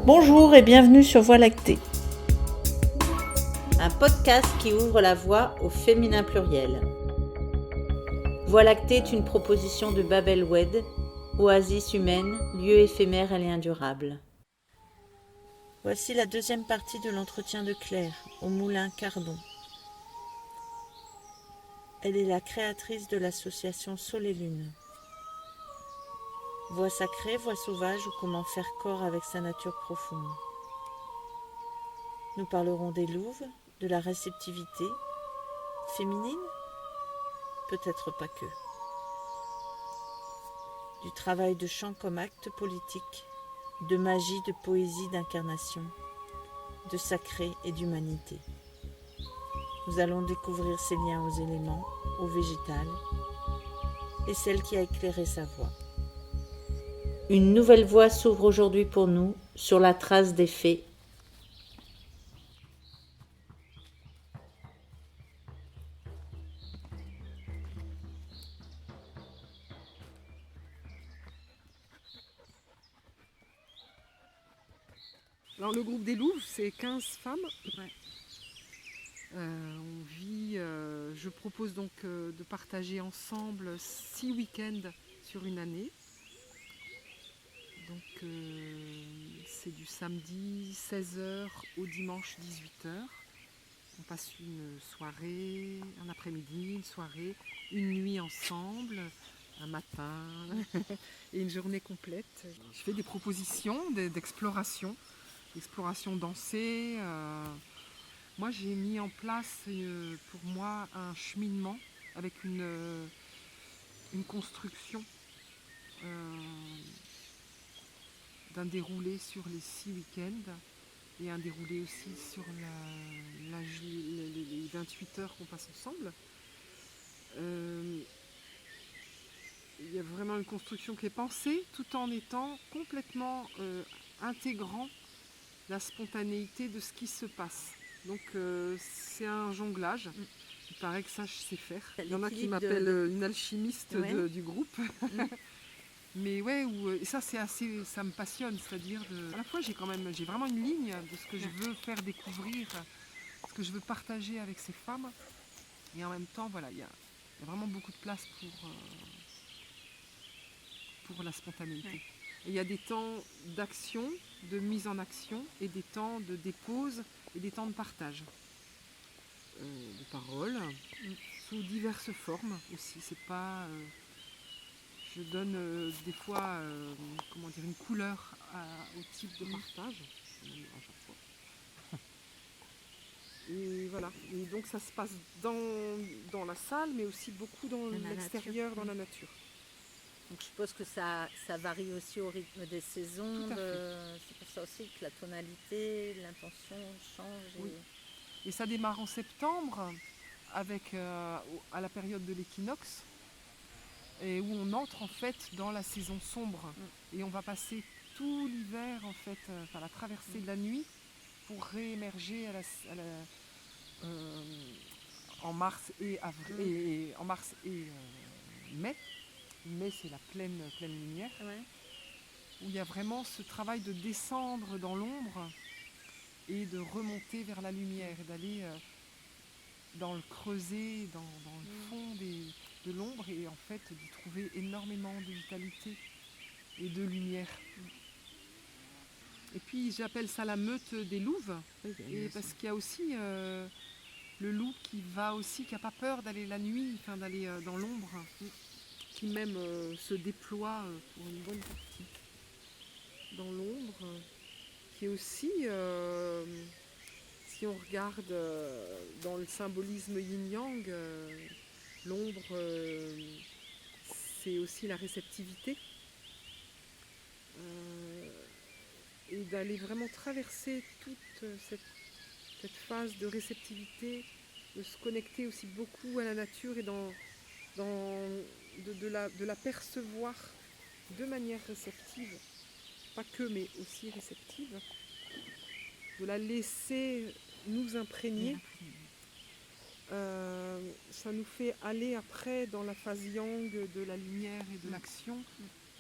Bonjour et bienvenue sur Voie lactée. Un podcast qui ouvre la voie au féminin pluriel. Voie lactée est une proposition de Babel Wed, oasis humaine, lieu éphémère et lien durable. Voici la deuxième partie de l'entretien de Claire, au Moulin Cardon. Elle est la créatrice de l'association Sol et Lune. Voix sacrée, voix sauvage ou comment faire corps avec sa nature profonde. Nous parlerons des louves, de la réceptivité, féminine, peut-être pas que. Du travail de chant comme acte politique, de magie, de poésie, d'incarnation, de sacré et d'humanité. Nous allons découvrir ses liens aux éléments, au végétal, et celle qui a éclairé sa voie. Une nouvelle voie s'ouvre aujourd'hui pour nous, sur la trace des fées. Alors le groupe des Louves, c'est 15 femmes. Ouais. On vit, je propose donc de partager ensemble 6 week-ends sur une année. Donc c'est du samedi 16h au dimanche 18h. On passe une soirée, un après-midi, une soirée, une nuit ensemble, un matin et une journée complète. Je fais des propositions d'exploration dansée. Moi, j'ai mis en place pour moi un cheminement avec une construction d'un déroulé sur les 6 week-ends et un déroulé aussi sur les 28 heures qu'on passe ensemble. Il y a vraiment une construction qui est pensée tout en étant complètement intégrant la spontanéité de ce qui se passe. Donc c'est un jonglage. Il paraît que ça je sais faire. Il y en a qui m'appellent une alchimiste du groupe. Mais ouais, et ça c'est assez, ça me passionne, c'est-à-dire à la fois j'ai vraiment une ligne de ce que je veux faire découvrir, ce que je veux partager avec ces femmes. Et en même temps, voilà, il y a vraiment beaucoup de place pour la spontanéité. Ouais. Et il y a des temps d'action, de mise en action, et des temps de dépose et des temps de partage. De parole, sous diverses formes aussi. C'est pas, je donne des fois une couleur au type de partage, à chaque fois. Et voilà. Et donc ça se passe dans la salle, mais aussi beaucoup dans l'extérieur, dans la nature. Donc je suppose que ça varie aussi au rythme des saisons. C'est pour ça aussi que la tonalité, l'intention change. Oui. Et ça démarre en septembre avec à la période de l'équinoxe et où on entre en fait dans la saison sombre. Et on va passer tout l'hiver en fait, la traversée de la nuit pour réémerger en mars et avril, et en mars et mai. Mais c'est la pleine lumière, où il y a vraiment ce travail de descendre dans l'ombre et de remonter vers la lumière, et d'aller dans le creuset, dans le fond de l'ombre, et en fait d'y trouver énormément de vitalité et de lumière. Et puis j'appelle ça la meute des louves, parce qu'il y a aussi le loup qui n'a pas peur d'aller la nuit, d'aller dans l'ombre, qui même se déploie pour une bonne partie dans l'ombre, qui est aussi, si on regarde dans le symbolisme yin-yang, l'ombre, c'est aussi la réceptivité, et d'aller vraiment traverser toute cette phase de réceptivité, de se connecter aussi beaucoup à la nature et de la percevoir de manière réceptive, pas que mais aussi réceptive, de la laisser nous imprégner. Ça nous fait aller après dans la phase yang de la lumière et de l'action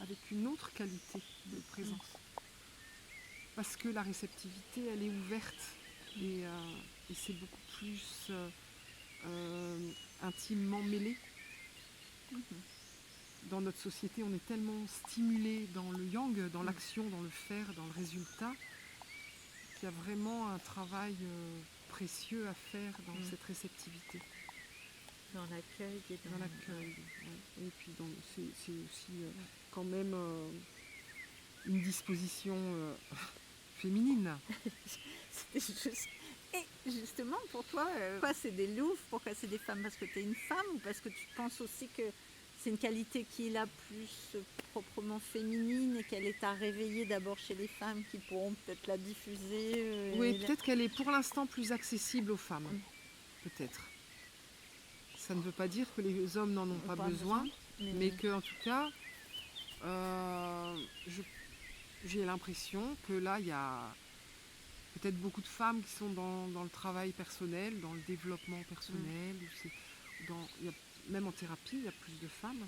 avec une autre qualité de présence. parce que la réceptivité, elle est ouverte et c'est beaucoup plus intimement mêlé. Dans notre société, on est tellement stimulé dans le yang, dans l'action, dans le faire, dans le résultat, qu'il y a vraiment un travail précieux à faire dans cette réceptivité. Dans l'accueil et Dans l'accueil. Ouais. Et puis c'est aussi quand même une disposition féminine. C'était juste... Et justement, pour toi, pourquoi c'est des louves, pourquoi c'est des femmes? Parce que tu es une femme ou parce que tu penses aussi que c'est une qualité qui est là plus proprement féminine et qu'elle est à réveiller d'abord chez les femmes qui pourront peut-être la diffuser Oui, peut-être qu'elle est pour l'instant plus accessible aux femmes. Peut-être. Ça ne veut pas dire que les hommes n'en ont pas besoin, mais qu'en tout cas, j'ai l'impression que là, il y a peut-être beaucoup de femmes qui sont dans le travail personnel, dans le développement personnel, même en thérapie, il y a plus de femmes,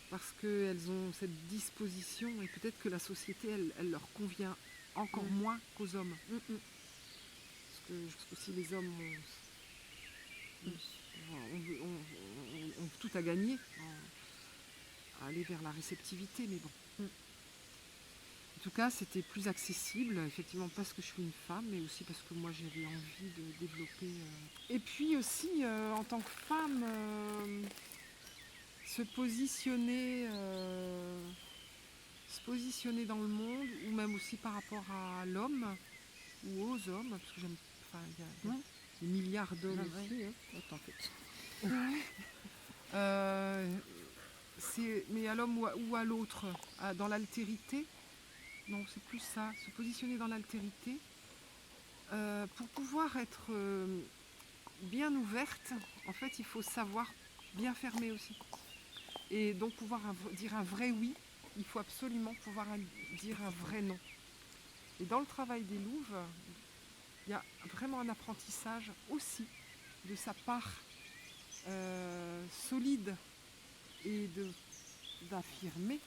parce qu'elles ont cette disposition et peut-être que la société, elle leur convient encore moins qu'aux hommes. Parce que je pense que si les hommes ont tout à gagner à aller vers la réceptivité, mais bon. En tout cas, c'était plus accessible, effectivement, parce que je suis une femme, mais aussi parce que moi, j'avais envie de développer. Et puis aussi, en tant que femme, se positionner dans le monde, ou même aussi par rapport à l'homme, ou aux hommes, parce que il y a des milliards d'hommes aussi. Mais à l'homme ou à l'autre, dans l'altérité. Non, c'est plus ça, se positionner dans l'altérité. Pour pouvoir être bien ouverte, en fait, il faut savoir bien fermer aussi. Et donc pouvoir dire un vrai oui, il faut absolument pouvoir dire un vrai non. Et dans le travail des louves, il y a vraiment un apprentissage aussi de sa part solide et d'affirmer,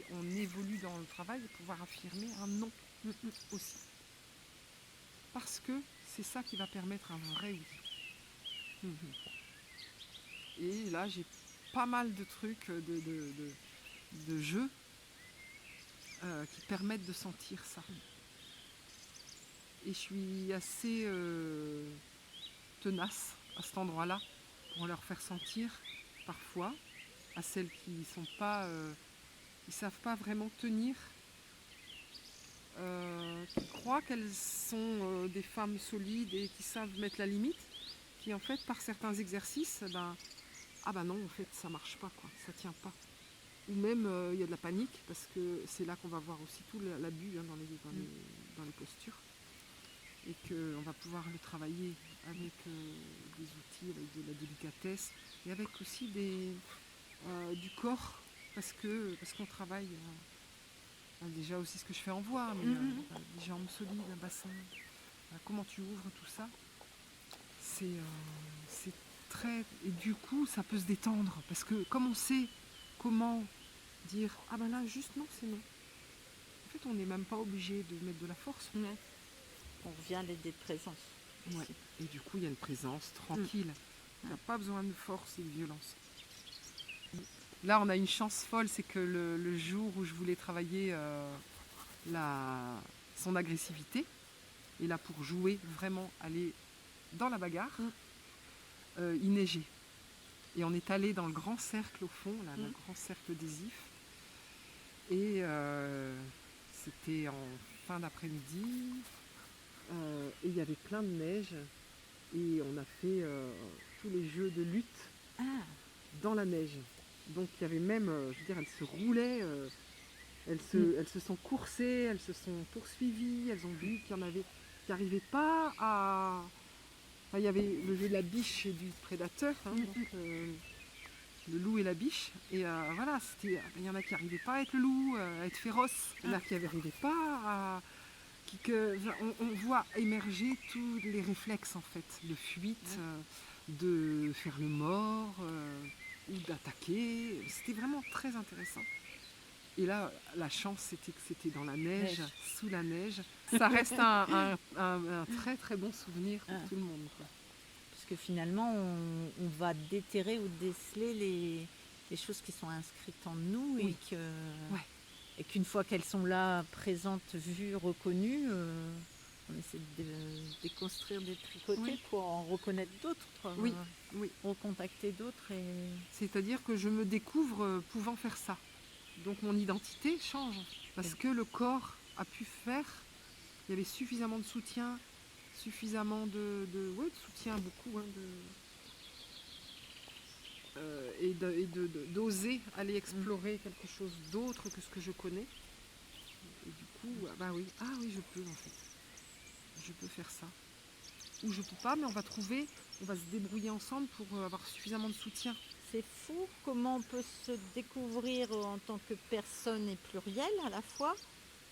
on évolue dans le travail et pouvoir affirmer un non aussi. Parce que c'est ça qui va permettre un vrai oui. Et là, j'ai pas mal de trucs, de jeux qui permettent de sentir ça. Et je suis assez tenace à cet endroit-là pour leur faire sentir parfois à celles qui sont pas, qui savent pas vraiment tenir, qui croient qu'elles sont des femmes solides et qui savent mettre la limite, qui en fait par certains exercices, non en fait ça marche pas quoi, ça tient pas. Ou même il y a de la panique parce que c'est là qu'on va voir aussi tout l'abus dans les postures. Et qu'on va pouvoir le travailler avec des outils, avec de la délicatesse et avec aussi du corps parce qu'on travaille déjà aussi ce que je fais en voix, mais des jambes solides, un bassin, comment tu ouvres tout ça, c'est très... Et du coup ça peut se détendre parce que comme on sait comment dire là juste non c'est non, en fait on n'est même pas obligé de mettre de la force. On revient à l'idée de présence. Ouais. Et du coup, il y a une présence tranquille. Il n'y a pas besoin de force et de violence. Là, on a une chance folle, c'est que le jour où je voulais travailler son agressivité, et là pour jouer, vraiment aller dans la bagarre, il neigeait. Et on est allé dans le grand cercle au fond, là, le grand cercle des ifs. Et c'était en fin d'après-midi. Et il y avait plein de neige et on a fait tous les jeux de lutte dans la neige. Donc il y avait même, elles se roulaient, elles se sont coursées, elles se sont poursuivies, elles ont vu qu'il y en avait qui n'arrivaient pas à... Enfin, il y avait le jeu de la biche et du prédateur, donc, le loup et la biche. Et voilà, il y en a qui n'arrivaient pas à être le loup, à être féroce. Il y en a qui n'arrivaient pas à... on voit émerger tous les réflexes en fait, de fuite, de faire le mort ou d'attaquer. C'était vraiment très intéressant. Et là, la chance, c'était que c'était dans la neige, sous la neige. Ça reste un très très bon souvenir pour tout le monde, quoi. Parce que finalement, on va déterrer ou déceler les choses qui sont inscrites en nous Oui. et qu'une fois qu'elles sont là, présentes, vues, reconnues, on essaie de déconstruire, détricoter pour en reconnaître d'autres, Oui. recontacter d'autres. C'est-à-dire que je me découvre pouvant faire ça. Donc mon identité change parce que le corps a pu faire. Il y avait suffisamment de soutien, suffisamment de soutien, beaucoup, hein, et d'oser aller explorer quelque chose d'autre que ce que je connais. Et du coup, oui, je peux en fait. Je peux faire ça. Ou je peux pas, mais on va se débrouiller ensemble pour avoir suffisamment de soutien. C'est fou comment on peut se découvrir en tant que personne et plurielle à la fois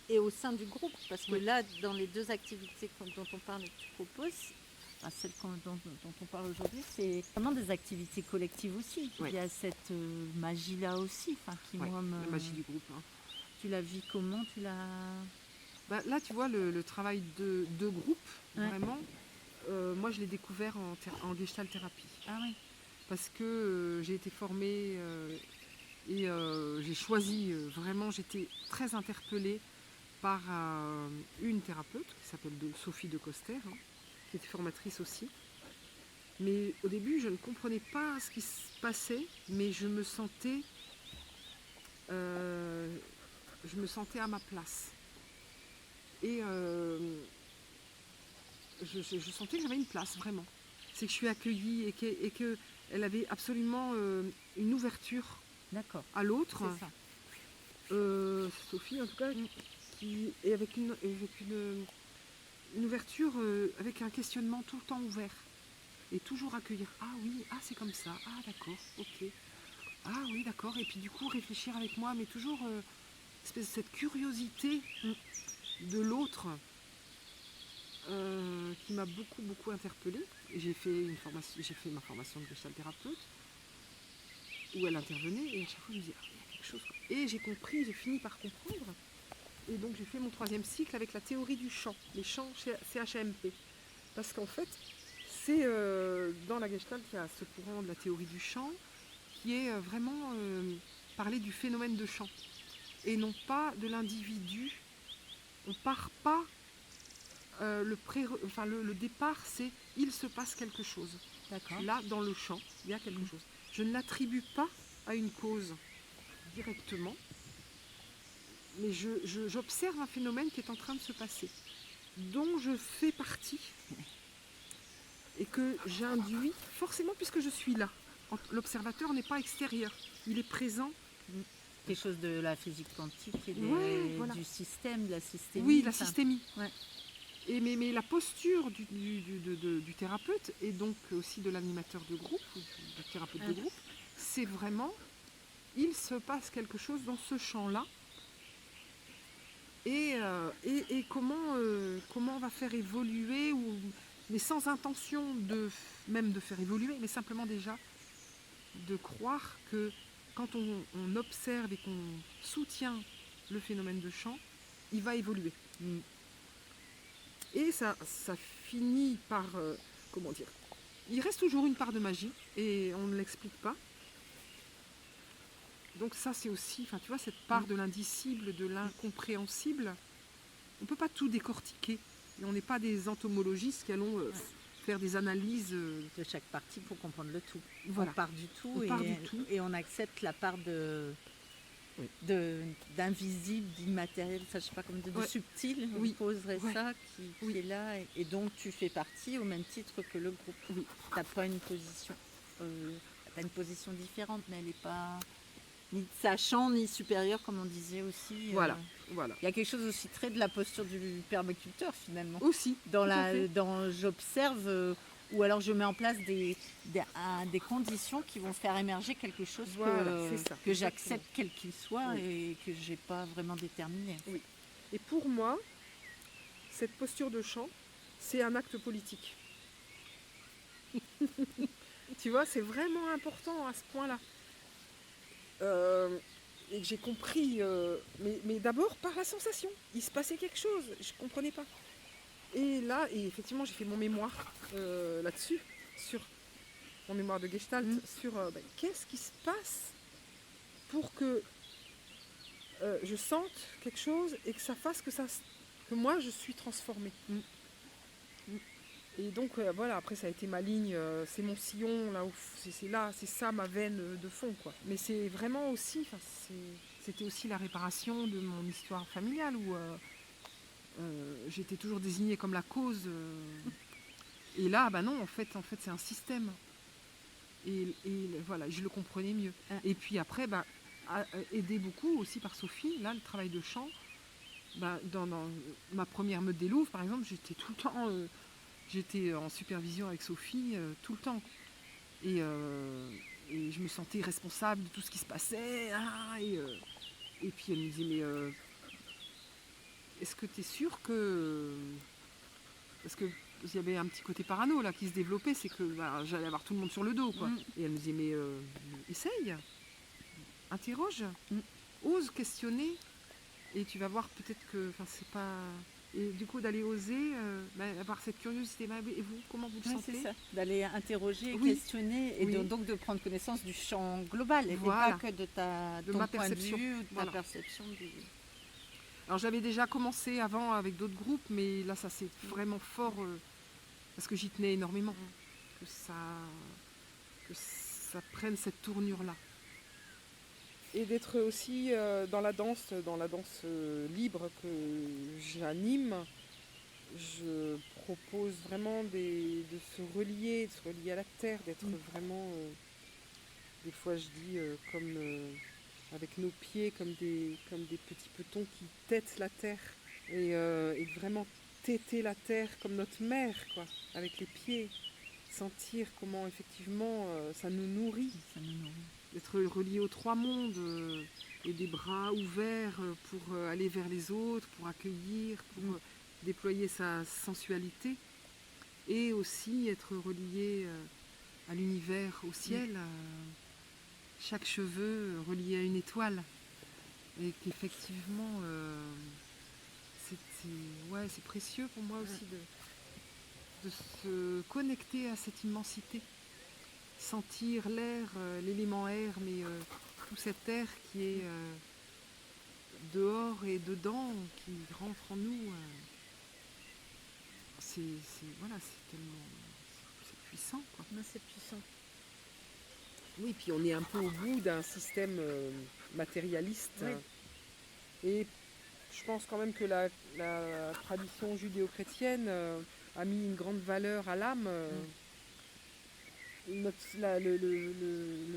et au sein du groupe. Parce que là, dans les deux activités dont on parle et que tu proposes, celles dont on parle aujourd'hui, c'est vraiment des activités collectives aussi. Il y a cette magie-là aussi. La magie du groupe. Hein. Tu la vis comment Là, tu vois, le travail de groupe, vraiment, moi, je l'ai découvert en gestalt thérapie. Ah oui. Parce que j'ai été formée et j'ai choisi, vraiment, j'étais très interpellée par une thérapeute qui s'appelle Sophie de Coster, hein, qui était formatrice aussi. Mais au début, je ne comprenais pas ce qui se passait, mais je me sentais à ma place. Et je sentais que j'avais une place, vraiment. C'est que je suis accueillie et qu'elle avait absolument une ouverture à l'autre. C'est ça. Sophie, en tout cas, et avec une ouverture, avec un questionnement tout le temps ouvert. Et toujours accueillir. Ah oui, c'est comme ça. Ah d'accord, ok. Ah oui, d'accord. Et puis du coup, réfléchir avec moi, mais toujours espèce de cette curiosité de l'autre qui m'a beaucoup, beaucoup interpellée. Et j'ai fait ma formation de gestalt thérapeute où elle intervenait et à chaque fois, je me disais, il y a quelque chose. Et j'ai fini par comprendre. Et donc j'ai fait mon 3e cycle avec la théorie du chant, les chants CHMP. Parce qu'en fait, c'est dans la Gestalt, il y a ce courant de la théorie du chant qui est vraiment parler du phénomène de chant et non pas de l'individu. On part pas, le départ, c'est il se passe quelque chose. D'accord. Là, dans le chant, il y a quelque chose. Je ne l'attribue pas à une cause directement, mais j'observe un phénomène qui est en train de se passer, dont je fais partie et que j'induis forcément puisque je suis là. L'observateur n'est pas extérieur, il est présent. Quelque chose de la physique quantique et du système, de la systémie. Oui, la systémie. Ouais. Mais la posture du thérapeute et donc aussi de l'animateur de groupe, ou du thérapeute de groupe, c'est vraiment, il se passe quelque chose dans ce champ-là. Et comment on va faire évoluer, mais sans intention même de faire évoluer, mais simplement déjà de croire que quand on observe et qu'on soutient le phénomène de chant, il va évoluer. Et ça finit par, comment dire, il reste toujours une part de magie et on ne l'explique pas. Donc ça c'est aussi, tu vois, cette part de l'indicible, de l'incompréhensible, on ne peut pas tout décortiquer. Et on n'est pas des entomologistes qui allons faire des analyses de chaque partie pour comprendre le tout. Voilà. On part du tout, et on accepte la part d'invisible, d'immatériel, ça, je sais pas comment dire, de subtil, on poserait ça, qui est là, et donc tu fais partie au même titre que le groupe. Tu n'as pas une position, t'as une position différente, mais elle n'est pas ni sachant ni supérieure, comme on disait aussi. Voilà. Il y a quelque chose aussi très de la posture du permaculteur finalement. Aussi. J'observe. Ou alors je mets en place des conditions qui vont faire émerger quelque chose que j'accepte quel qu'il soit et que je n'ai pas vraiment déterminé. Oui. Et pour moi, cette posture de chant, c'est un acte politique. Tu vois, c'est vraiment important à ce point-là. et que j'ai compris, mais d'abord par la sensation. Il se passait quelque chose, je ne comprenais pas. Et là, et effectivement, j'ai fait mon mémoire là-dessus, sur mon mémoire de Gestalt, sur qu'est-ce qui se passe pour que je sente quelque chose et que ça fasse que moi je suis transformée. Et donc voilà, après ça a été ma ligne, c'est mon sillon, là où c'est ça ma veine de fond, quoi. Mais c'est vraiment aussi, c'était aussi la réparation de mon histoire familiale où j'étais toujours désignée comme la cause. Et là, non, en fait c'est un système. Et voilà, je le comprenais mieux. Et puis après, aidé beaucoup aussi par Sophie, là, le travail de chant. Dans ma première meute des Louves, par exemple, j'étais tout le temps, j'étais en supervision avec Sophie tout le temps. Et je me sentais responsable de tout ce qui se passait. Et puis elle me disait, mais est-ce que tu es sûre que... Parce que il y avait un petit côté parano là qui se développait, c'est que j'allais avoir tout le monde sur le dos, quoi. Et elle me disait, mais essaye, interroge, ose questionner, et tu vas voir peut-être que, c'est pas... Et du coup d'aller oser, avoir cette curiosité. Et vous, comment vous le sentez ? C'est ça, d'aller interroger, questionner, et donc de prendre connaissance du champ global, voilà. Et pas que de ton ma point perception. De vue ou de ta perception du... Alors j'avais déjà commencé avant avec d'autres groupes, mais là ça c'est vraiment fort, parce que j'y tenais énormément, que ça prenne cette tournure-là. Et d'être aussi dans la danse libre que j'anime, je propose vraiment de se relier à la terre, d'être vraiment, des fois je dis comme avec nos pieds, comme des petits petons qui têtent la terre, et vraiment téter la terre comme notre mère, quoi, avec les pieds, sentir comment effectivement ça nous nourrit. D'être relié aux trois mondes et des bras ouverts pour aller vers les autres, pour accueillir, pour déployer sa sensualité, et aussi être relié à l'univers, au ciel, chaque cheveu relié à une étoile, et qu'effectivement c'est précieux pour moi aussi de se connecter à cette immensité. Sentir l'air, l'élément air, mais tout cet air qui est dehors et dedans, qui rentre en nous. C'est tellement puissant, quoi. C'est puissant. Oui, puis on est un peu au bout d'un système matérialiste. Oui. Et je pense quand même que la tradition judéo-chrétienne a mis une grande valeur à l'âme. Le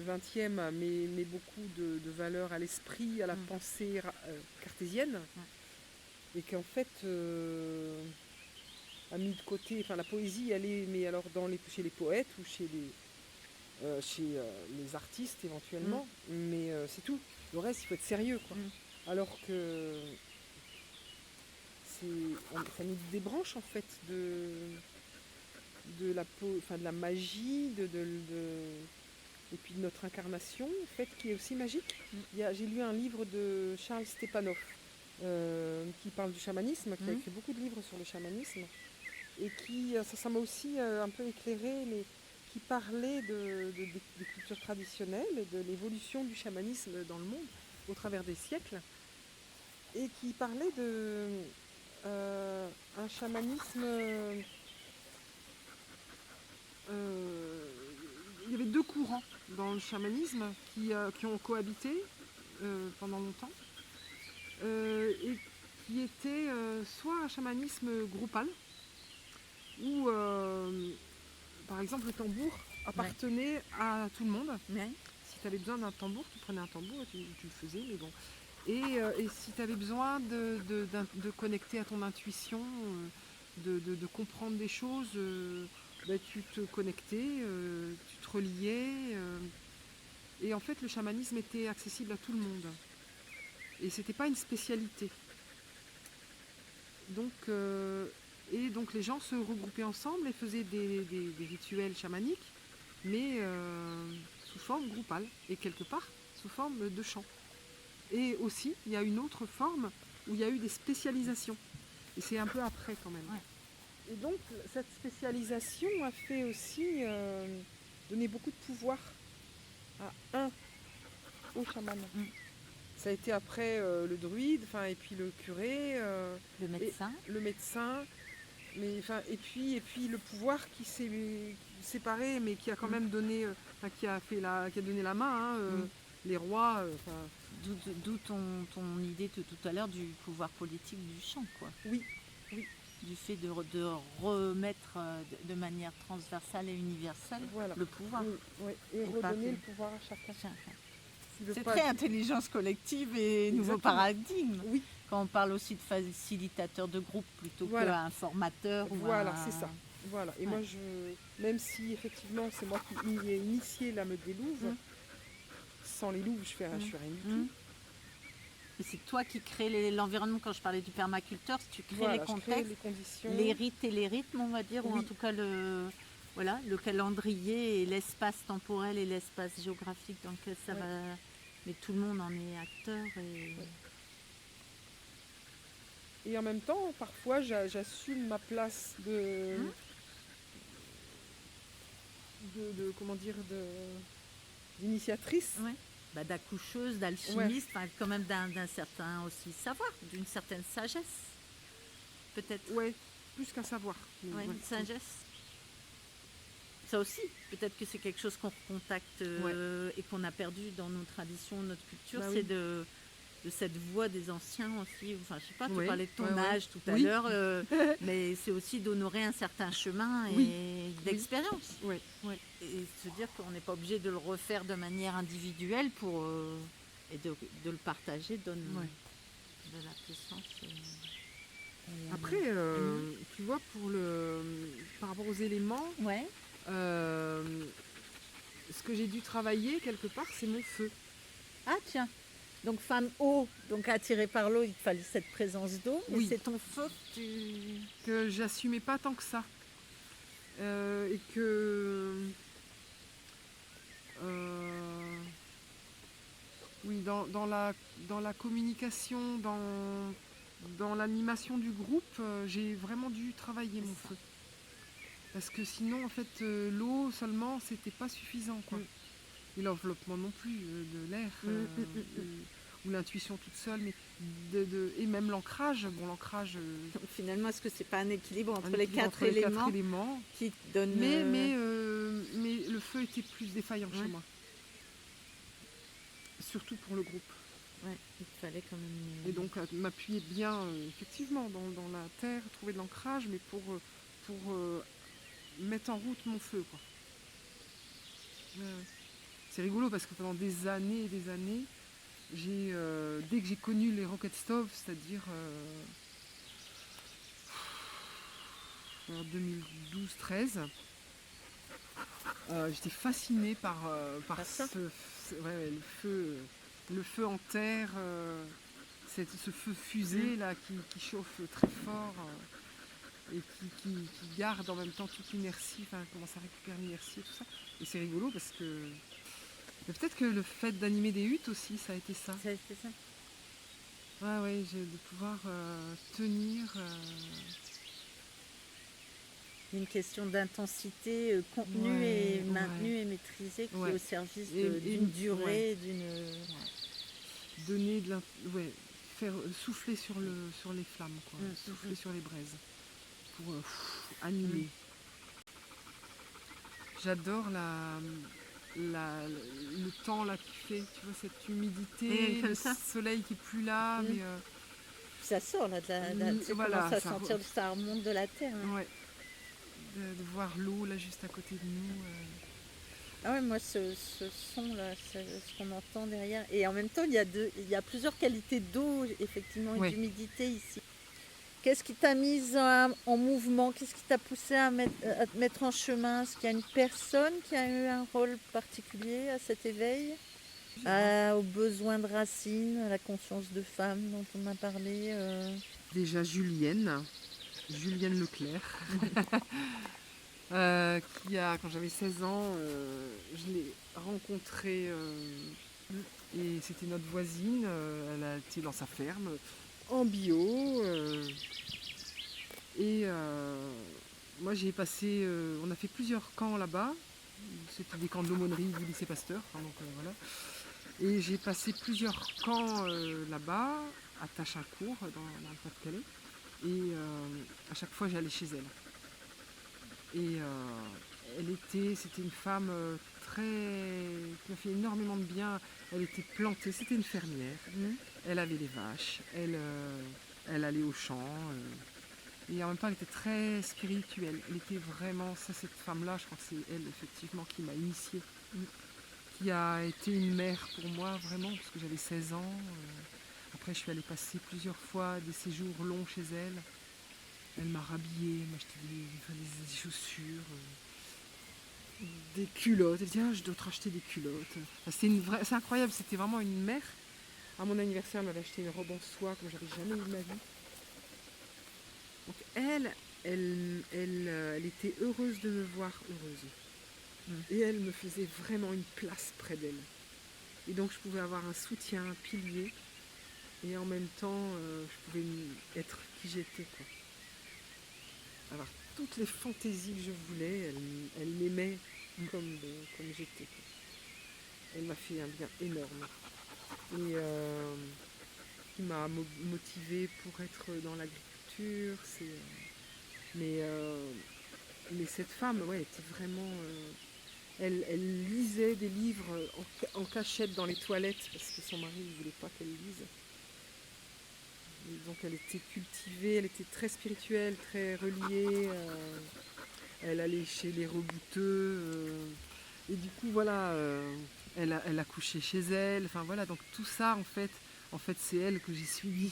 20e met beaucoup de valeur à l'esprit, à la pensée cartésienne, et qu'en fait a mis de côté, la poésie, elle est, mais alors chez les poètes ou chez les artistes éventuellement, mais c'est tout. Le reste, il faut être sérieux, quoi. Alors que ça nous débranche en fait de la magie, et puis de notre incarnation, en fait, qui est aussi magique. J'ai lu un livre de Charles Stepanov qui parle du chamanisme, qui a écrit beaucoup de livres sur le chamanisme, et qui, ça m'a aussi un peu éclairé, mais qui parlait des cultures traditionnelles et de l'évolution du chamanisme dans le monde au travers des siècles, et qui parlait de un chamanisme... il y avait deux courants dans le chamanisme qui ont cohabité pendant longtemps, et qui étaient soit un chamanisme groupal, où par exemple le tambour appartenait à tout le monde. Si tu avais besoin d'un tambour, tu prenais un tambour et tu le faisais, mais bon. Et si tu avais besoin de connecter à ton intuition, de comprendre des choses, tu te connectais, tu te reliais. Et en fait, le chamanisme était accessible à tout le monde. Et c'était pas une spécialité. Donc les gens se regroupaient ensemble et faisaient des rituels chamaniques, mais sous forme groupale, et quelque part sous forme de chant. Et aussi, il y a une autre forme où il y a eu des spécialisations. Et c'est un peu après quand même. Ouais. Et donc, cette spécialisation a fait aussi donner beaucoup de pouvoir au chaman. Ça a été après le druide, et puis le curé, le médecin, mais et puis le pouvoir qui s'est séparé, mais qui a quand même donné, qui a donné la main, les rois. D'où ton idée de tout à l'heure du pouvoir politique du chant, quoi. Oui. Du fait de remettre de manière transversale et universelle le pouvoir. Oui. Et redonner le pouvoir à chacun. C'est très intelligence collective et nouveau paradigme. Oui. Quand on parle aussi de facilitateur de groupe plutôt qu'un formateur. Voilà, c'est ça. Voilà. Et moi, même si effectivement c'est moi qui ai initié la meute des louves, sans les louves, je suis rien du tout. Et c'est toi qui crée l'environnement. Quand je parlais du permaculteur, tu crées les contextes, les conditions, les rites et les rythmes, on va dire, ou en tout cas le calendrier et l'espace temporel et l'espace géographique dans lequel ça va. Mais tout le monde en est acteur. Et en même temps, parfois, j'assume ma place d'initiatrice. D'accoucheuse, d'alchimiste, quand même d'un certain aussi savoir, d'une certaine sagesse, peut-être. Oui, plus qu'un savoir. Une sagesse. Ça aussi, peut-être que c'est quelque chose qu'on recontacte et qu'on a perdu dans nos traditions, notre culture, c'est de cette voix des anciens aussi. Enfin, je sais pas, tu parlais de ton âge tout à l'heure, mais c'est aussi d'honorer un certain chemin et d'expérience. Oui. Et se dire qu'on n'est pas obligé de le refaire de manière individuelle et de le partager donne de la puissance. Après, tu vois, par rapport aux éléments, ce que j'ai dû travailler quelque part, c'est mon feu. Ah tiens, donc femme eau, donc attirée par l'eau, il fallait cette présence d'eau, mais c'est ton feu que j'assumais pas tant que ça. Et que dans la communication, dans l'animation du groupe, j'ai vraiment dû travailler mon feu. Parce que sinon, en fait, l'eau seulement, c'était pas suffisant, quoi. Et l'enveloppement non plus, de l'air, ou l'intuition toute seule, mais et même l'ancrage. Bon, l'ancrage. Finalement, est-ce que c'est pas un équilibre entre les quatre éléments qui donne. Mais le feu était plus défaillant chez moi. Surtout pour le groupe. Ouais, il fallait quand même. Et donc m'appuyer bien, effectivement, dans la terre, trouver de l'ancrage, mais pour mettre en route mon feu, quoi. C'est rigolo parce que pendant des années et des années, dès que j'ai connu les rocket stoves, c'est-à-dire en 2012-13, j'étais fascinée par le feu en terre, ce feu fusée là qui chauffe très fort. Et qui garde en même temps toute l'inertie, comment ça récupère l'inertie et tout ça. Et c'est rigolo parce que peut-être que le fait d'animer des huttes aussi, ça a été ça. Ça a été ça. Ouais, de pouvoir tenir. Une question d'intensité contenue et maintenue et maîtrisée qui est au service d'une durée, donner de faire souffler sur les flammes, quoi. Souffler sur les braises. Pour animer. J'adore le temps là qui fait, tu vois, cette humidité, le soleil qui est plus là, mais ça sort là, tu commences à sentir que ça remonte de la terre. Ouais. De voir l'eau là juste à côté de nous. Ah ouais, moi ce son là, ce qu'on entend derrière, et en même temps il y a plusieurs qualités d'eau effectivement et d'humidité ici. Qu'est-ce qui t'a mise en mouvement? Qu'est-ce qui t'a poussé à te mettre en chemin? Est-ce qu'il y a une personne qui a eu un rôle particulier à cet éveil? Aux besoins de racines, à la conscience de femme dont on a parlé Déjà Julienne Leclerc, qui a, quand j'avais 16 ans, je l'ai rencontrée Et c'était notre voisine, elle a été dans sa ferme, en bio. Et moi j'ai passé, on a fait plusieurs camps là-bas. C'était des camps de l'aumônerie du lycée Pasteur. Enfin, donc, voilà. Et j'ai passé plusieurs camps là-bas, à Tachincourt, dans le Pas-de-Calais. Et à chaque fois j'allais chez elle. Et c'était une femme qui m'a fait énormément de bien. Elle était plantée, c'était une fermière. Elle avait les vaches, elle allait au champ. Et en même temps, elle était très spirituelle. Elle était vraiment, ça, cette femme-là, je crois que c'est elle, effectivement, qui m'a initiée. Qui a été une mère pour moi, vraiment, parce que j'avais 16 ans. Après, je suis allée passer plusieurs fois des séjours longs chez elle. Elle m'a rhabillée, elle m'a acheté des chaussures, des culottes. Elle dit, ah, je dois te racheter des culottes. Enfin, c'est incroyable, c'était vraiment une mère. À mon anniversaire, elle m'avait acheté une robe en soie comme j'avais jamais eu de ma vie. Donc elle était heureuse de me voir heureuse. Et elle me faisait vraiment une place près d'elle. Et donc je pouvais avoir un soutien, un pilier. Et en même temps, je pouvais être qui j'étais, quoi. Avoir toutes les fantaisies que je voulais, elle m'aimait comme j'étais, quoi. Elle m'a fait un bien énorme. Et qui m'a motivée pour être dans l'agriculture. Mais cette femme, ouais, était vraiment... elle lisait des livres en cachette dans les toilettes parce que son mari ne voulait pas qu'elle lise. Et donc elle était cultivée, elle était très spirituelle, très reliée. Elle allait chez les rebouteux. Et du coup, voilà, elle a couché chez elle. Enfin voilà, donc tout ça, en fait c'est elle que j'ai suivie.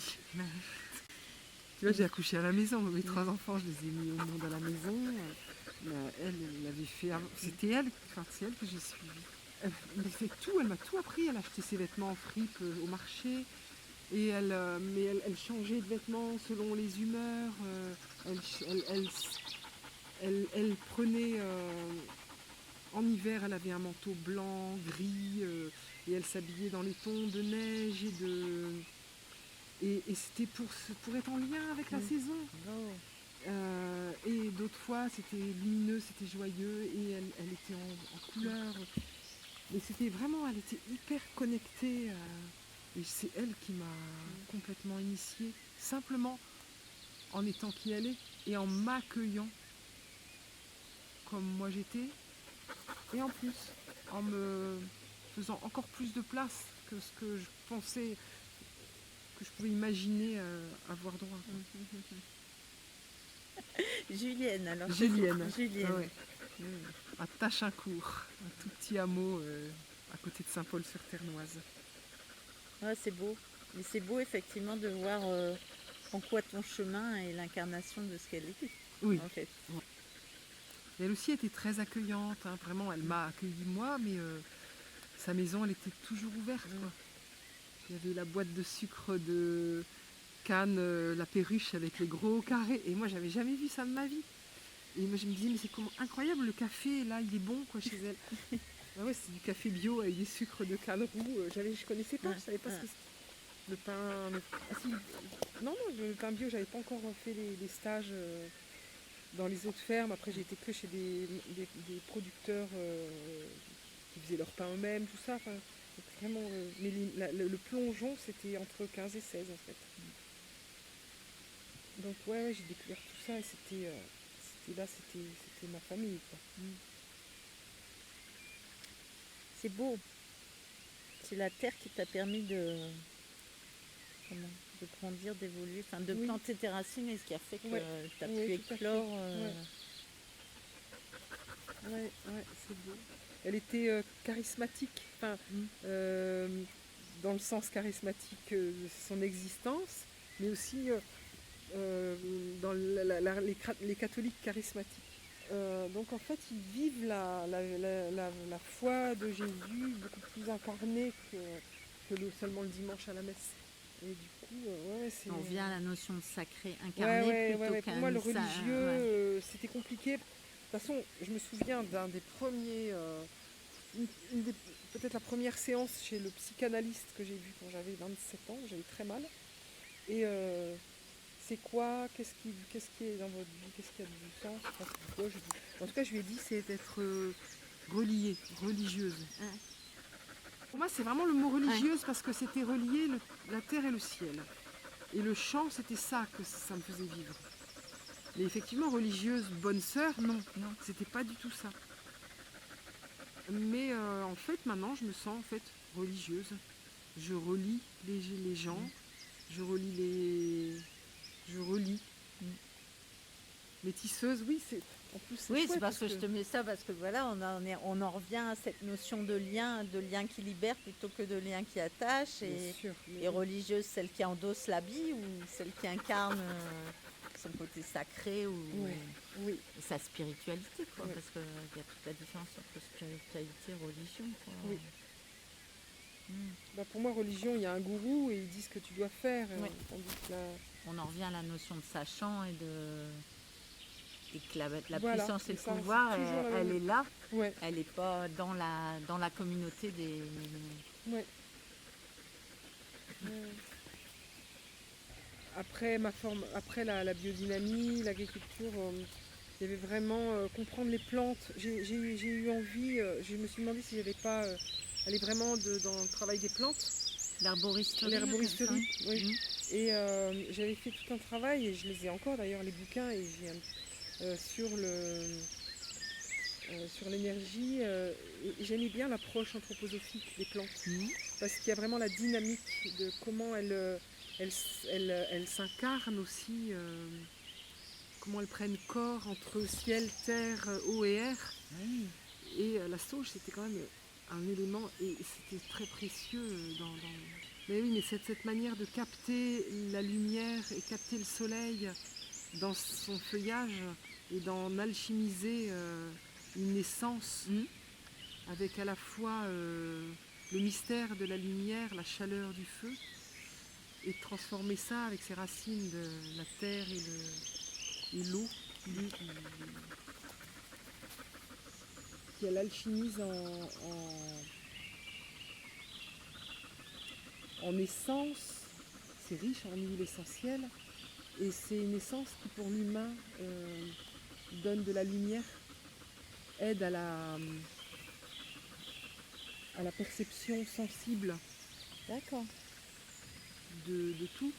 Tu vois, j'ai accouché à la maison. Mes 3 enfants, je les ai mis au monde à la maison. Elle l'avait fait avant. C'est elle que j'ai suivie. Elle fait tout, elle m'a tout appris. Elle achetait ses vêtements en fripe au marché. Et elle changeait de vêtements selon les humeurs. Elle prenait... en hiver, elle avait un manteau blanc, gris. Et elle s'habillait dans les tons de neige et de... Et c'était pour être en lien avec la saison. Et d'autres fois, c'était lumineux, c'était joyeux, et elle était en couleur. Mais c'était vraiment, elle était hyper connectée. Et c'est elle qui m'a complètement initiée, simplement en étant qui elle est, et en m'accueillant comme moi j'étais, et en plus, en me faisant encore plus de place que ce que je pensais, que je pouvais imaginer avoir droit. Julienne, alors. Julienne. Julienne. Ah ouais. À Tachincourt, un tout petit hameau à côté de Saint-Paul-sur-Ternoise. Ouais, c'est beau. Mais c'est beau effectivement de voir en quoi ton chemin est l'incarnation de ce qu'elle était. Oui. En fait. Et elle aussi était très accueillante, hein. Vraiment, elle m'a accueilli moi, mais sa maison, elle était toujours ouverte, quoi. Il y avait la boîte de sucre de Cannes, la perruche avec les gros carrés, et moi, j'avais jamais vu ça de ma vie. Et moi, je me disais, mais c'est comment incroyable, le café, là, il est bon, quoi, chez elle. Ah ouais, c'est du café bio avec des sucres de canne roux. Je connaissais pas, je savais pas ce que c'était. Le pain... Ah si, non, le pain bio, j'avais pas encore fait les stages dans les autres fermes. Après, j'ai été que chez des producteurs qui faisaient leur pain eux-mêmes, tout ça. Enfin, vraiment, mais le plongeon, c'était entre 15 et 16, en fait. Donc ouais, j'ai découvert tout ça, et c'était ma famille, quoi. C'est beau. C'est la terre qui t'a permis de grandir, d'évoluer, enfin de planter tes racines, et ce qui a fait que tu as pu éclore. Ouais, c'est beau. Elle était charismatique, enfin, dans le sens charismatique de son existence, mais aussi dans les catholiques charismatiques. Donc en fait, ils vivent la foi de Jésus beaucoup plus incarnée que seulement le dimanche à la messe. Et du coup, c'est... On vient à la notion de sacré incarné plutôt qu'un... Pour moi, le religieux, c'était compliqué. De toute façon, je me souviens d'un des premiers peut-être la première séance chez le psychanalyste que j'ai vu quand j'avais 27 ans, j'avais très mal. Et c'est quoi, qu'est-ce qui est dans votre vie, qu'est-ce qui a du sens, enfin, c'est quoi, en tout cas, je lui ai dit, c'est d'être reliée, religieuse. Pour moi, c'est vraiment le mot religieuse parce que c'était relié la terre et le ciel. Et le chant, c'était ça que ça me faisait vivre. Mais effectivement, religieuse, bonne sœur, non, c'était pas du tout ça. Mais en fait, maintenant, je me sens en fait religieuse. Je relis les gens, je relis. Les tisseuses, oui, c'est en plus c'est Oui, chouette c'est parce que je te mets ça, parce que voilà, on en revient à cette notion de lien qui libère plutôt que de lien qui attache. Bien sûr, Et religieuse, celle qui endosse l'habit ou celle qui incarne son côté sacré ou oui. sa spiritualité, quoi, Oui. parce qu'il y a toute la différence entre spiritualité et religion, quoi. Oui. Bah pour moi, religion, il y a un gourou et il dit ce que tu dois faire. Tandis que on en revient à la notion de sachant et que la voilà, puissance et le ça, pouvoir, c'est toujours elle est là. Ouais. Elle n'est pas dans la communauté des... Ouais. Après la biodynamie, l'agriculture, il y avait vraiment comprendre les plantes. J'ai eu envie, je me suis demandé si j'avais pas aller vraiment dans le travail des plantes. L'herboristerie. Oui. Et j'avais fait tout un travail, et je les ai encore d'ailleurs, les bouquins, et sur l'énergie. Et j'aimais bien l'approche anthroposophique des plantes, parce qu'il y a vraiment la dynamique de comment elles s'incarnent aussi, comment elles prennent corps entre ciel, terre, eau et air. Et la sauge, c'était quand même un élément, et c'était très précieux Mais oui, mais cette manière de capter la lumière et capter le soleil dans son feuillage et d'en alchimiser une essence avec à la fois le mystère de la lumière, la chaleur du feu, et de transformer ça avec ses racines de la terre et l'eau qui l'alchimise en essence. C'est riche en huile essentielle et c'est une essence qui pour l'humain donne de la lumière, aide à la perception sensible. D'accord. De tout.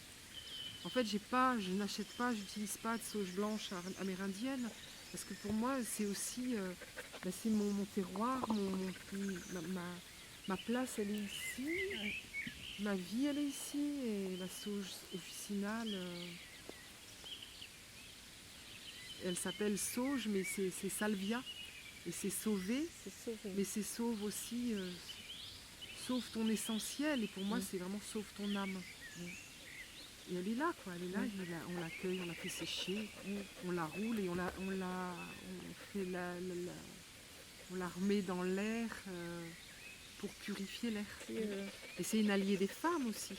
En fait, j'utilise pas de sauge blanche amérindienne parce que pour moi, c'est aussi c'est mon terroir, ma place, elle est ici, ma vie, elle est ici, et la sauge officinale, elle s'appelle sauge, mais c'est salvia, et c'est sauvé, mais c'est sauve aussi, sauve ton essentiel, et pour moi, c'est vraiment sauve ton âme. Et elle est là, quoi. Elle est là, on l'accueille, on la fait sécher, on la roule et on la remet dans l'air pour purifier l'air. Et c'est une alliée des femmes aussi.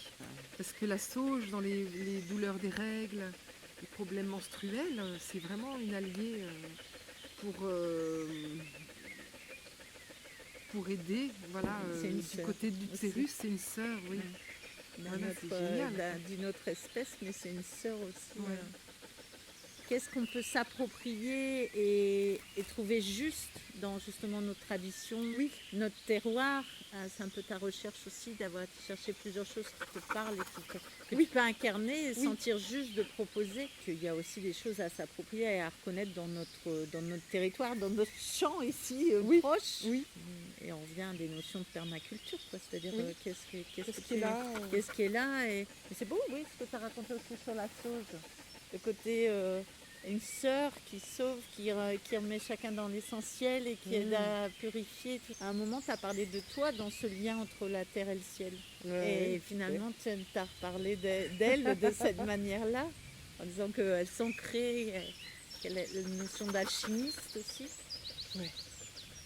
Parce que la sauge, dans les douleurs des règles, les problèmes menstruels, c'est vraiment une alliée pour aider. Voilà, du côté de l'utérus, c'est une sœur, oui. D'une autre espèce, mais c'est une sœur aussi. Qu'est-ce qu'on peut s'approprier et trouver juste dans justement notre tradition, notre terroir? C'est un peu ta recherche aussi, d'avoir cherché plusieurs choses qui te parlent et que tu peux incarner et sentir juste de proposer. Qu'il y a aussi des choses à s'approprier et à reconnaître dans notre territoire, dans notre champ ici proche. Et on revient à des notions de permaculture, quoi. C'est-à-dire qu'est-ce qui est là. Et c'est beau, ce que tu as raconté aussi sur la sauge. Le côté une sœur qui sauve, qui remet chacun dans l'essentiel et qui aide à purifier. À un moment, tu as parlé de toi dans ce lien entre la terre et le ciel. Et finalement, tu as reparlé d'elle de cette manière-là, en disant qu'elles sont créées, qu'elle a une notion d'alchimiste aussi.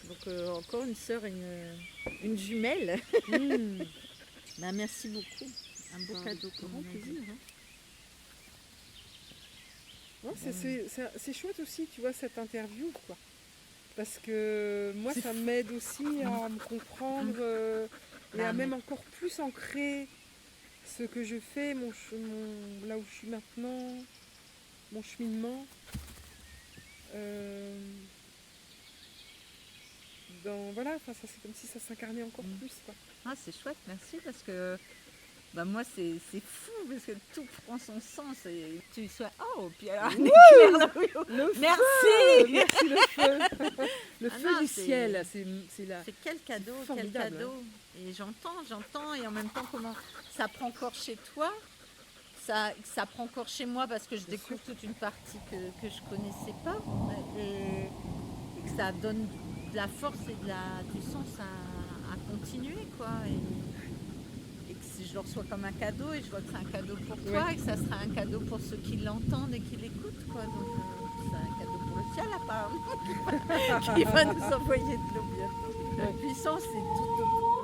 Donc encore une sœur, une jumelle. Merci beaucoup. Un beau cadeau, comme on a dit. C'est chouette aussi, tu vois, cette interview, quoi. Parce que moi, ça m'aide aussi à me comprendre et à même encore plus ancrer ce que je fais, là où je suis maintenant, mon cheminement. Voilà, c'est comme si ça s'incarnait encore plus, quoi. Ah, c'est chouette, merci, parce que moi c'est fou, parce que tout prend son sens et tu sois puis alors un éclair là, merci. Merci le feu. Le feu non, du ciel, c'est là. C'est quel cadeau, formidable, Et j'entends, et en même temps comment ça prend corps chez toi, ça prend corps chez moi parce que je découvre toute une partie que je connaissais pas et que ça donne de la force et du sens à continuer, quoi. Et que si je le reçois comme un cadeau et je vois que c'est un cadeau pour toi et que ça sera un cadeau pour ceux qui l'entendent et qui l'écoutent, quoi. Donc c'est un cadeau pour le ciel apparemment qui va nous envoyer de l'eau bientôt. La puissance est tout autour.